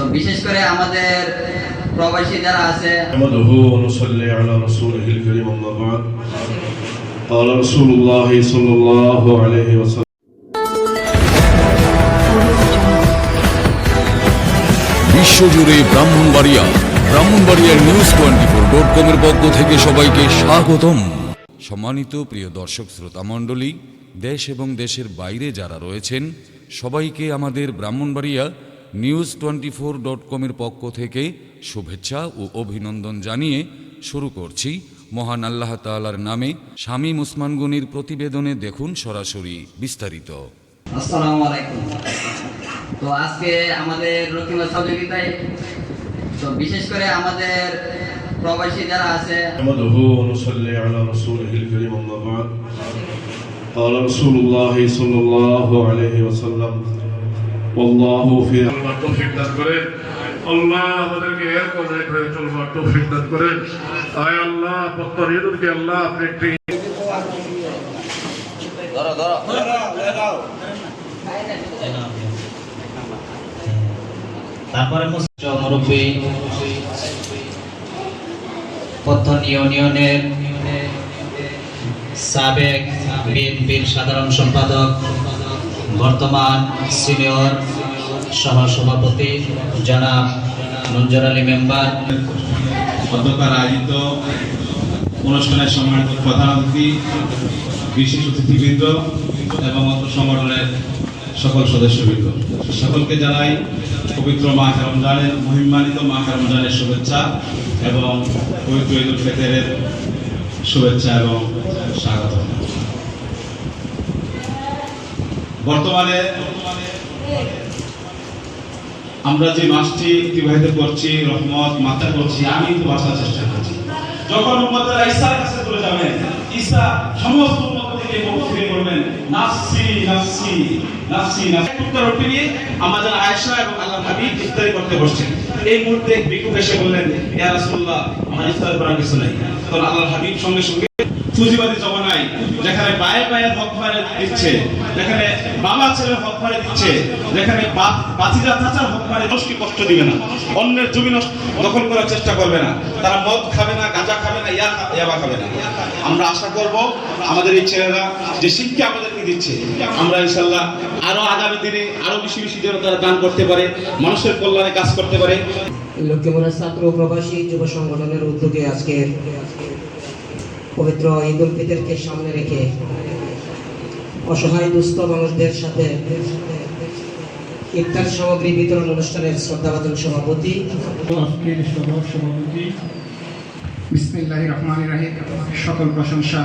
তো বিশেষ করে আমাদের প্রবাসী যারা আছে নাহমাদুহু ওয়া নুসাল্লি আলা রাসূলিহিল কারীম আম্মা বা'দ ক্বালা রাসূলুল্লাহ সাল্লাল্লাহু আলাইহি ওয়াসাল্লাম বিশ্বজুড়ে ব্রাহ্মণবাড়িয়ার news24.com এর পক্ষ থেকে সবাইকে স্বাগতম। সম্মানিত প্রিয় দর্শক শ্রোতা মণ্ডলী, দেশ এবং দেশের বাইরে যারা রয়েছেন সবাইকে আমাদের ব্রাহ্মণবাড়িয়া news24.com এর পক্ষ থেকে শুভেচ্ছা ও অভিনন্দন জানিয়ে শুরু করছি মহান আল্লাহ তাআলার নামে। শামীম ওসমান গনির প্রতিবেদনে দেখুন সরাসরি বিস্তারিত। আসসালামু আলাইকুম। তো আজকে আমাদের রকিমা সহযোগিতায় তো বিশেষ করে আমাদের প্রবাসী যারা আছে নাহমাদুহু ওয়া নুসাল্লি আলা রাসূলিহিল কারীম আম্মা বা'দ ক্বালা রাসূলুল্লাহ সাল্লাল্লাহু আলাইহি ওয়াসাল্লাম ওয়াল্লাহু ফি আল্লাহ তৌফিক দান করেন। আল্লাহ আমাদেরকে এর পথে চলবার তৌফিক দান করেন। আয় আল্লাহ প্রত্যেককে আল্লাহ আপনি একটি তারপরে মুরব্বী পত্তন ইউনিয়নের সাবেক বিএনপির সাধারণ সম্পাদক, বর্তমান সিনিয়র সহসভাপতি জনাব মঞ্জুর আলী মেম্বার, গতকাল আয়োজিত অনুষ্ঠানের সম্মানিত প্রধান অতিথি, বিশেষ অতিথিবৃন্দ এবং অত্র সংগঠনের সকল সদস্যবৃন্দ, সকলকে জানাই পবিত্র মাহ রমজানের মহিমান্বিত মাহ রমজানের শুভেচ্ছা এবং পবিত্র ঈদুল ফিতরের শুভেচ্ছা এবং স্বাগত। বর্তমানে আমরা যে মাসটি অতিবাহিত করছি, রহমত মাত্রা করছি, আমি কিন্তু বাঁচার চেষ্টা করছি। যখন উম্মতেরা ঈসার কাছে চলে যাবেন, ঈসা সমস্ত উম্মতকে বক্তৃতা করবেন, নাফসি নাফসি নাফসি নাফসি। উত্তর নিয়ে আমাদের আয়েশা এবং আল্লাহর হাবিব ইফতারি করতে বসছেন। এই মুহূর্তে ভিক্ষুক এসে বললেন, ইয়া রাসূলুল্লাহ, আমার ইফতার করার কিছু নাই। তখন আল্লাহর হাবিব সঙ্গে সঙ্গে পুঁজিবাদী জমানায় যেখানে বায়ে বায়ে হক মারে দিচ্ছে, যেখানে বাবা ছেলের হক মারে দিচ্ছে, যেখানে বাতিজা চাচার হক মারে, মানুষকে কষ্ট দিবে না, অন্যের জমি দখল করার চেষ্টা করবে না, তারা মদ খাবে না, গাঁজা খাবে না, ইয়াবা খাবে না। আমরা আশা করব আমাদের এই ছেলেরা যে শিক্ষা আমাদেরকে দিচ্ছে, আমরা ইনশাআল্লাহ আরো আগামী দিনে আরো বেশি বেশি যেন তারা দান করতে পারে, মানুষের কল্যাণে কাজ করতে পারে। লক্ষ্মীপুরের ছাত্র প্রবাসী যুব সংগঠনের উদ্যোগে আজকের পবিত্র ঈদ উল ফিতরকে সামনে রেখে অসহায় দুস্থ মানুষদের সাথে ইফতার সামগ্রী বিতরণ অনুষ্ঠানের শ্রদ্ধাভাজন সভাপতি, আজকের সভাপতি বিসমিল্লাহির রহমানির রহিম। সকল প্রশংসা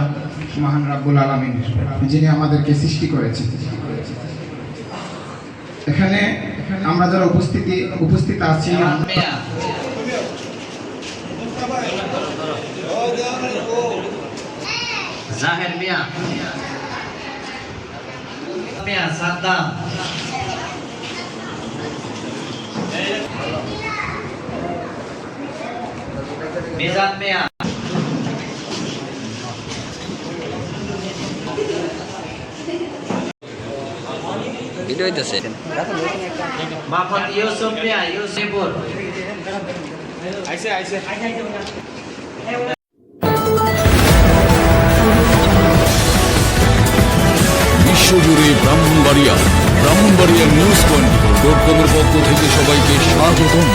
মহান রাব্বুল আলামিনের, যিনি আমাদেরকে সৃষ্টি করেছেন। এখানে আমরা যারা উপস্থিত আছি, জাহের মিয়া, সাদ্দাম, মিজান মিয়া, ভিডিও হইতেছে মাহমুদ ইউসুফ মিয়া, ইউসুফপুর। বিশ্বজুড়ে ব্রাহ্মণবাড়িয়ার news24.com এর পক্ষ থেকে সবাইকে স্বাগতম।